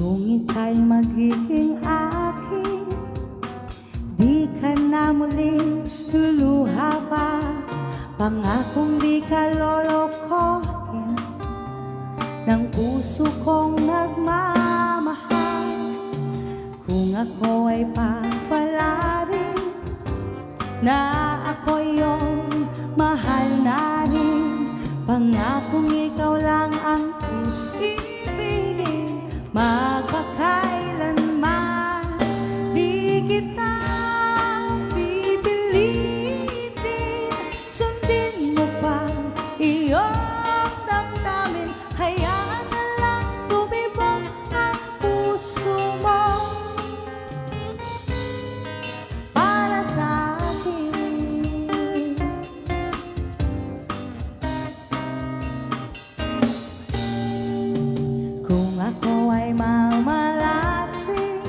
Kung ika'y magiging akin, di ka na muling luluha pa. Pangakong di ka lolokohin ng puso kong nagmamahal. Kung ako ay papalarin na ako yung mahal na rin, pangakong ikaw lang ang iibigin, magpakailanman. Di kita pipilitin, sundin mo pa iyong damdamin. Hayaan na lang tumibok ang puso mo para sa akin. Kung ako ay mamalasing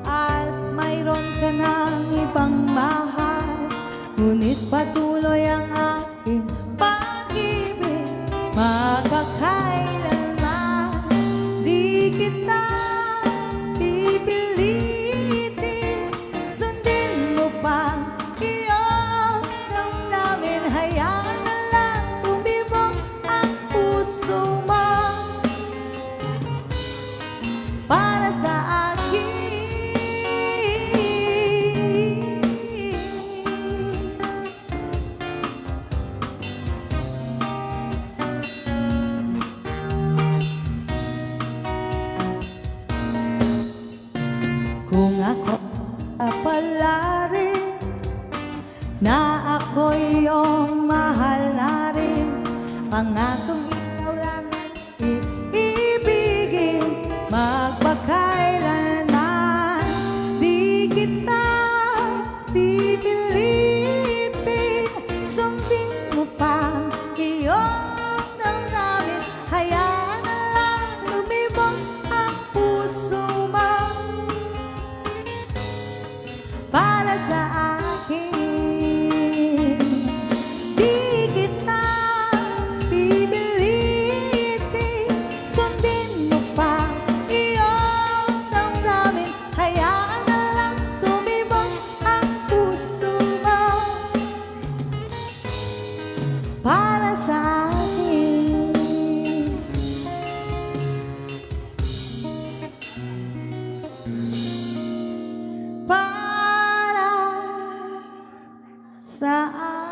at mayroon ka ng ibang mahal, ngunit patuloy ang aking pag-ibig, magpakailanman. Di kita pipilitin, sundin mo pa iyong damdamin. Hayaan na lang tumibok ang puso mo para sa akin. Kung ako papalarin na ako iyong mahal na rin, pangakong ikaw lang ang iibigin, magpakailanman. Di kita pipilitin, sundin mo pa iyong damdamin. Hayaan na lang tumibok ang puso mo para sa akin. Di kita pipilitin, sundin mo pa iyong damdamin. Hayaan na lang tumibok ang puso mo para sa akin. Para sa akin.